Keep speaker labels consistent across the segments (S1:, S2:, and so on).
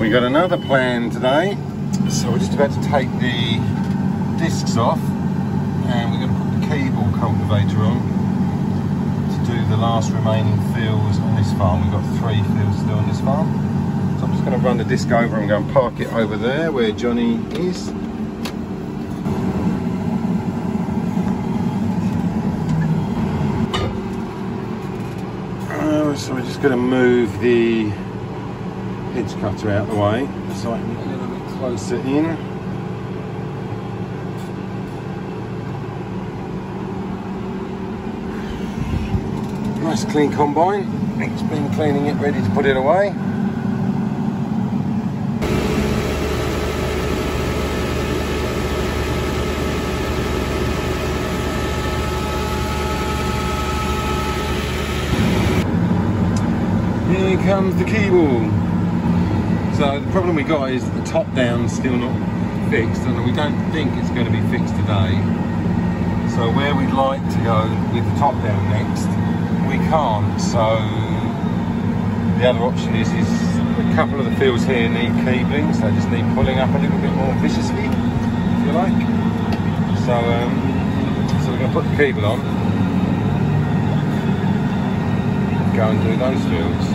S1: We got another plan today, so we're just about to take the discs off and we're going to put the cable cultivator on to do the last remaining fields on this farm. We've got 3 fields to do on this farm. So I'm just going to run the disc over and go and park it over there where Johnny is. So we're just going to move the hedge cutter out of the way so I can get a little bit closer in. Nice clean combine. It's been cleaning it, ready to put it away. Here comes the cable. So the problem we got is the top down's still not fixed, and we don't think it's going to be fixed today. So where we'd like to go with the top down next, we can't. So the other option is a couple of the fields here need cabling, so just need pulling up a little bit more viciously, if you like. So we're going to put the cable on, go and do those fields.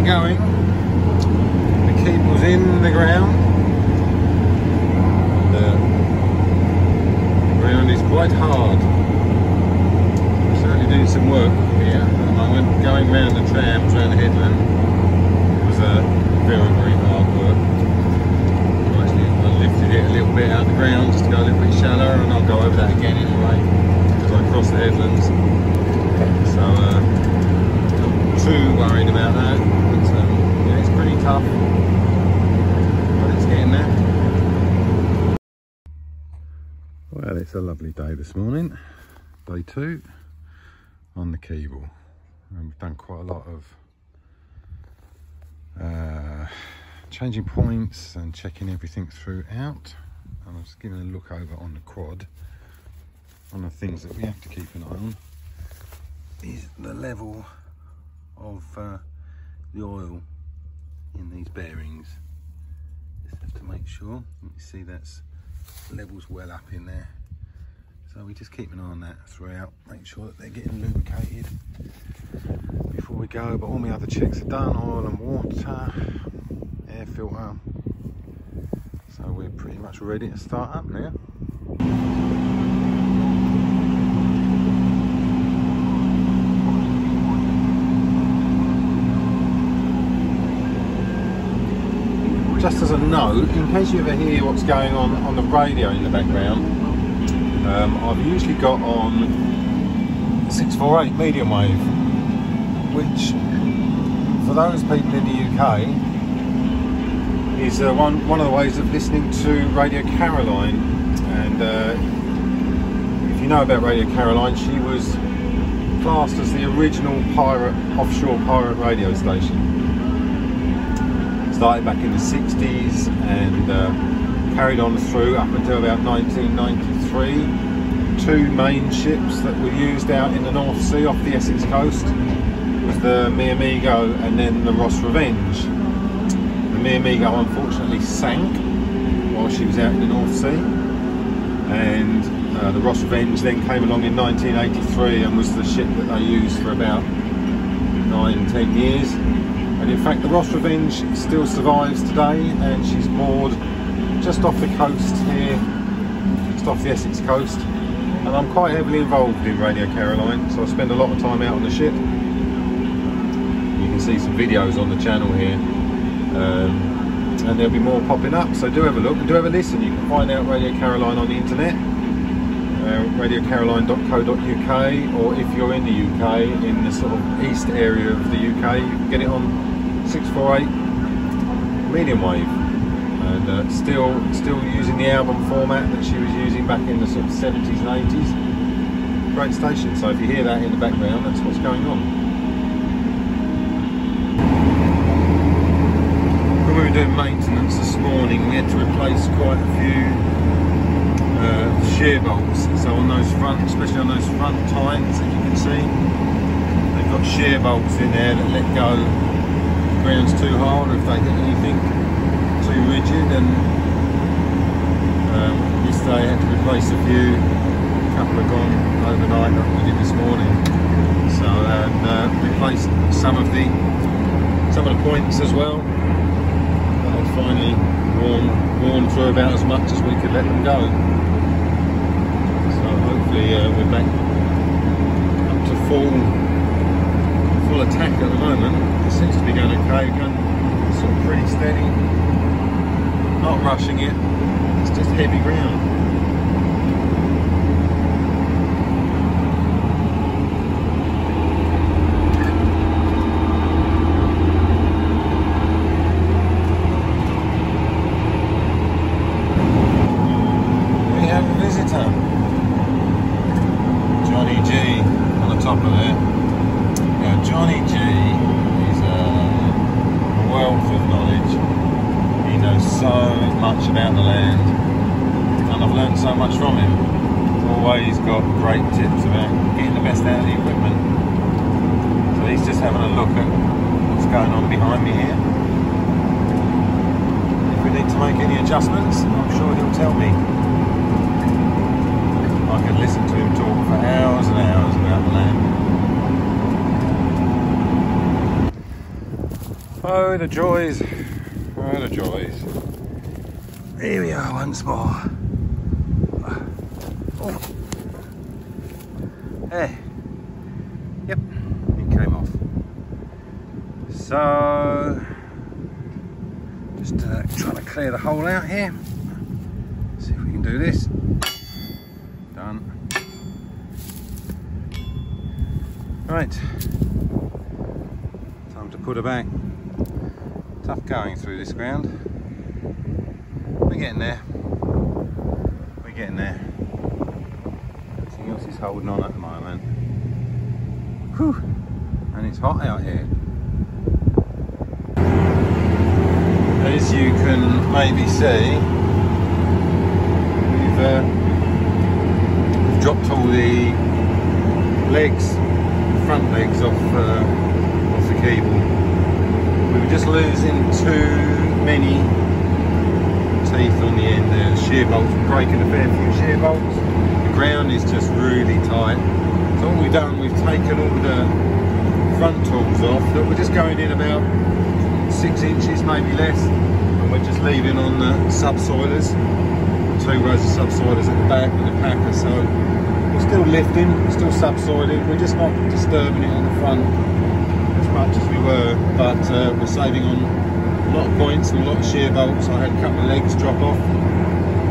S1: Going. The cable's in the ground. The ground is quite hard. We're certainly doing some work here at the moment. Going round the trams, round the headland, was very, very hard work. I lifted it a little bit out of the ground just to go a little bit shallower, and I'll go over that again anyway as I cross the headlands. So not too worried about that. Yeah, it's pretty tough, but it's getting there. Well, it's a lovely day this morning, day 2 on the cable, and we've done quite a lot of changing points and checking everything throughout, and I'm just giving a look over on the quad. One of the things that we have to keep an eye on is the level of the oil in these bearings. Just have to make sure. You see that's levels well up in there, so we just keep an eye on that throughout, make sure that they're getting lubricated before we go. But all my other checks are done, oil and water, air filter, so we're pretty much ready to start up now. Just as a note, in case you ever hear what's going on the radio in the background, I've usually got on 648 medium wave, which for those people in the UK is one of the ways of listening to Radio Caroline. And if you know about Radio Caroline, she was classed as the original offshore pirate radio station. Started back in the 60s and carried on through up until about 1993. 2 main ships that were used out in the North Sea off the Essex coast was the Me Amigo and then the Ross Revenge. The Me Amigo unfortunately sank while she was out in the North Sea, and the Ross Revenge then came along in 1983 and was the ship that they used for about 9-10 years. And in fact the Ross Revenge still survives today, and she's moored just off the coast here, just off the Essex coast. And I'm quite heavily involved in Radio Caroline, so I spend a lot of time out on the ship. You can can see some videos on the channel here, and there'll be more popping up, so do have a look and do have a listen. You can find out Radio Caroline on the internet, radiocaroline.co.uk, or if you're in the UK, in the sort of east area of the UK, you can get it on 648 medium wave, and still using the album format that she was using back in the sort of 70s and 80s. Great station, so if you hear that in the background, that's what's going on. When we were doing maintenance this morning, we had to replace quite a few shear bolts. So on those front, especially on those front tines that you can see, they've got shear bolts in there that let go if the ground's too hard, or if they hit anything too rigid. And yesterday I had to replace a few. A couple have gone overnight like we did this morning. So replaced some of the points as well. They'd finally worn through about as much as we could let them go. Hopefully we're back up to full attack at the moment. It seems to be going okay, going sort of pretty steady. Not rushing it, it's just heavy ground. We have a visitor. Johnny G on the top of there. Now Johnny G is a wealth of knowledge. He knows so much about the land, and I've learned so much from him. Always got great tips about getting the best out of the equipment. So he's just having a look at what's going on behind me here. If we need to make any adjustments, I'm sure he'll tell me. I could listen to him talk for hours and hours about the land. Oh, the joys. Oh, the joys. Here we are once more. Oh. Hey. Yep, it came off. So, just trying to clear the hole out here. See if we can do this. Done. Right, time to put her back. Tough going through this ground. We're getting there. We're getting there. Everything else is holding on at the moment. Whew. And it's hot out here. As you can maybe see, we've dropped all the legs, front legs off the cable. We were just losing too many teeth on the end there. The shear bolts were breaking a fair few shear bolts. The ground is just really tight. So what we've done, we've taken all the front tools off that were just going in about 6 inches, maybe less, and we're just leaving on the subsoilers. 2 rows of subsoilers at the back with the packer. So we're still lifting, we're still subsoiling, we're just not disturbing it on the front as much as we were, but we're saving on a lot of points and a lot of shear bolts. I had a couple of legs drop off,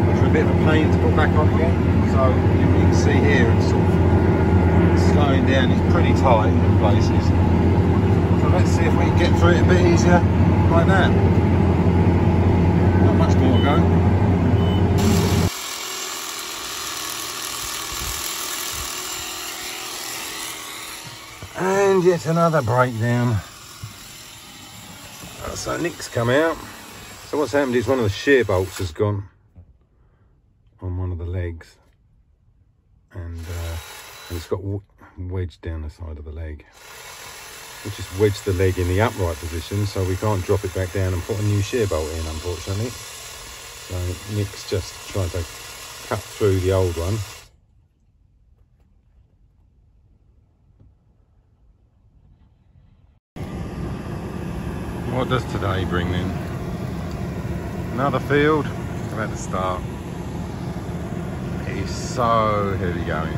S1: which were a bit of a pain to put back on again. So you can see here it's sort of slowing down, it's pretty tight in places. So let's see if we can get through it a bit easier like that. Not much more to go. And yet another breakdown. So Nick's come out. So what's happened is one of the shear bolts has gone on one of the legs, and it's got wedged down the side of the leg. We just wedged the leg in the upright position, so we can't drop it back down and put a new shear bolt in, unfortunately. So Nick's just trying to cut through the old one. What does today bring then? Another field, about to start. It is so heavy going.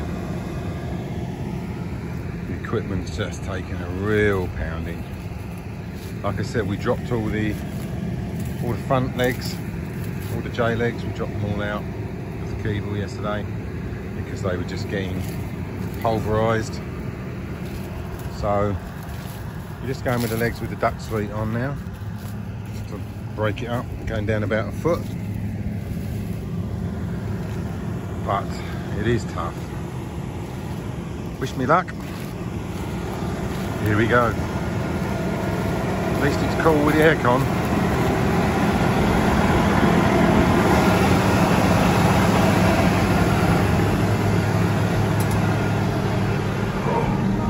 S1: The equipment's just taking a real pounding. Like I said, we dropped all the front legs, all the J legs, we dropped them all out with the Keeble yesterday because they were just getting pulverised. So you're just going with the legs with the duck sweet on now, just to break it up, going down about a foot. But it is tough. Wish me luck. Here we go. At least it's cool with the aircon.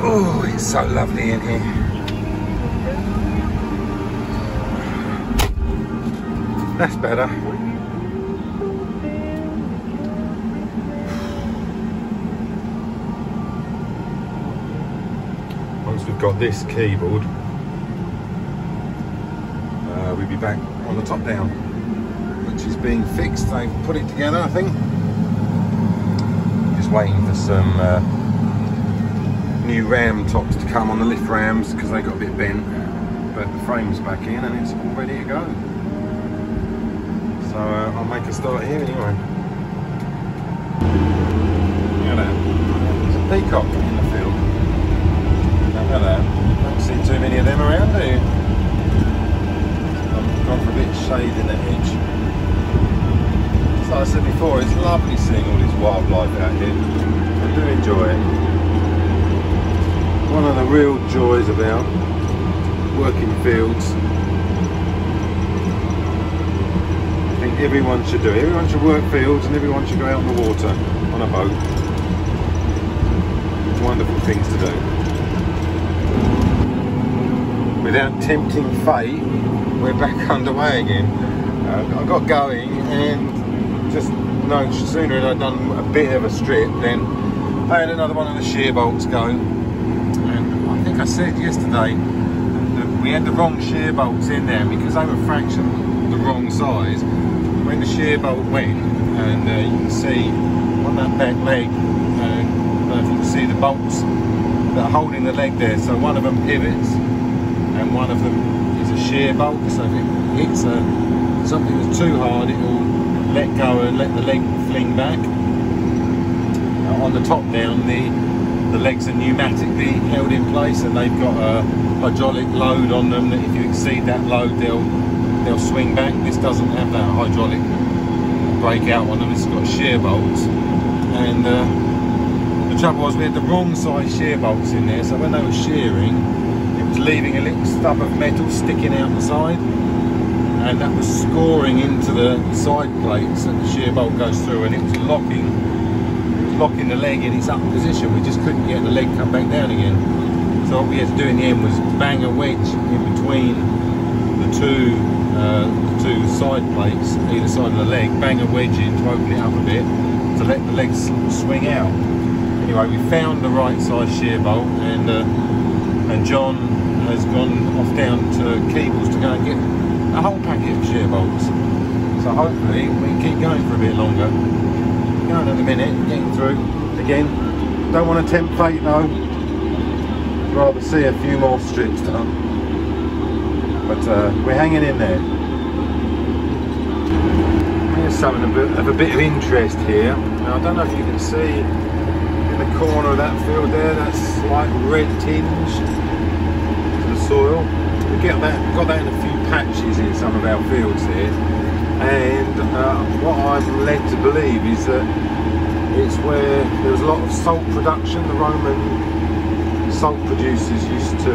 S1: Oh, it's so lovely in here. That's better. Once we've got this keyboard, we'll be back on the top down, which is being fixed. They've put it together, I think. Just waiting for some new ram tops to come on the lift rams because they got a bit bent, but the frame's back in and it's all ready to go. So I'll make a start here anyway. Look at that. There's a peacock in the field. Look at that. Don't see too many of them around, do you? I've gone for a bit of shade in the hedge. So like I said before, it's lovely seeing all this wildlife out here. I do enjoy it. One of the real joys about working fields, I think everyone should do it. Everyone should work fields and everyone should go out on the water on a boat. Wonderful things to do. Without tempting fate, we're back underway again. I got going and just no sooner had I done a bit of a strip, then I had another one of the shear bolts go. I think I said yesterday that we had the wrong shear bolts in there because they were fractured the wrong size. When the shear bolt went, and you can see on that back leg, I don't know if you can see the bolts that are holding the leg there. So one of them pivots and one of them is a shear bolt. So if it hits something that's too hard, it will let go and let the leg fling back. Now on the top down, the legs are pneumatically held in place and they've got a hydraulic load on them that if you exceed that load they'll swing back. This doesn't have that hydraulic breakout on them, it's got shear bolts. And the trouble was we had the wrong size shear bolts in there, so when they were shearing it was leaving a little stub of metal sticking out the side, and that was scoring into the side plates that the shear bolt goes through, and it was locking the leg in its up position. We just couldn't get the leg come back down again. So what we had to do in the end was bang a wedge in between the two side plates, either side of the leg, bang a wedge in to open it up a bit to let the legs swing out. Anyway, we found the right size shear bolt, and John has gone off down to Keebles to go and get a whole packet of shear bolts. So hopefully we can keep going for a bit longer. Going in a minute, getting through again. Don't want to tempt fate though. Rather see a few more strips done. But we're hanging in there. Here's something of a bit of interest here. Now I don't know if you can see in the corner of that field there, that slight red tinge to the soil. We got that in a few patches in some of our fields here. And what I'm led to believe is that it's where there was a lot of salt production. The Roman salt producers used to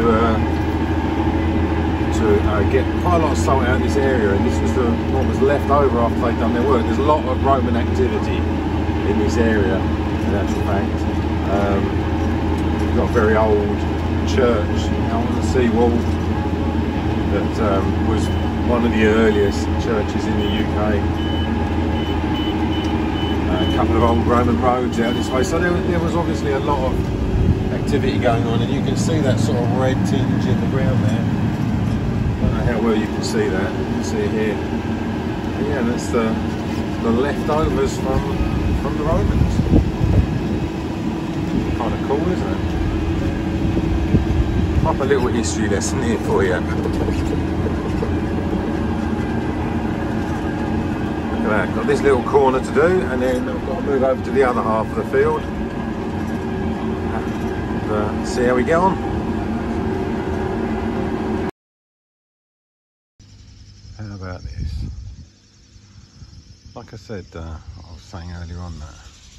S1: get quite a lot of salt out of this area, and this was what was left over after they'd done their work. There's a lot of Roman activity in this area, in actual fact. We've got a very old church out on the seawall that was one of the earliest churches in the UK. A couple of old Roman roads out this way, so there was obviously a lot of activity going on, and you can see that sort of red tinge in the ground there. I don't know how well you can see that. You can see it here. But yeah, that's the leftovers from the Romans. Kind of cool, isn't it? up a little history lesson here for you. Look at that, got this little corner to do, and then I've got to move over to the other half of the field. And, see how we get on. How about this? Like I said, I was saying earlier on that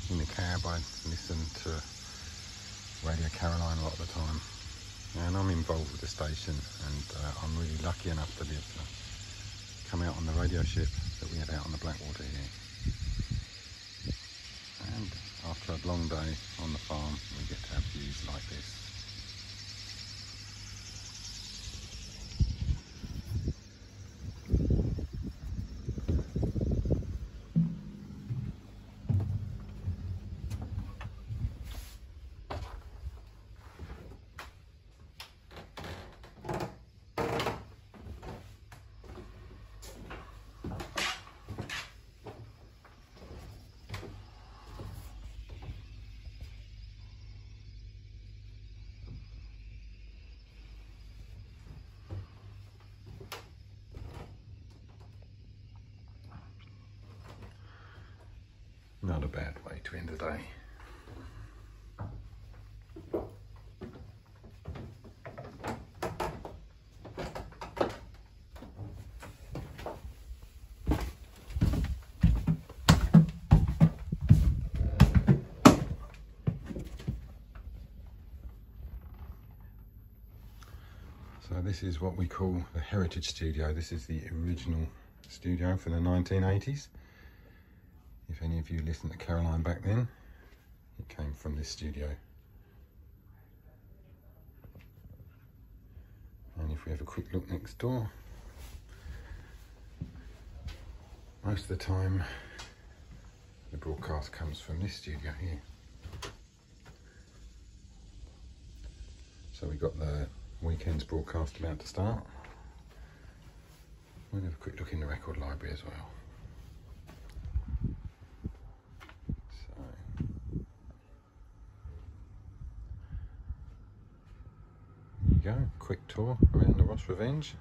S1: in the cab I listen to Radio Caroline a lot of the time, and I'm involved with the station, and I'm really lucky enough to be able to come out on the radio ship that we had out on the Blackwater here. And after a long day on the farm, we get to have views like this. Not a bad way to end the day. So this is what we call the Heritage Studio. This is the original studio from the 1980s. If any of you listened to Caroline back then, it came from this studio. And if we have a quick look next door, most of the time the broadcast comes from this studio here. So we've got the weekend's broadcast about to start. We'll have a quick look in the record library as well. Go, quick tour around the Ross Revenge.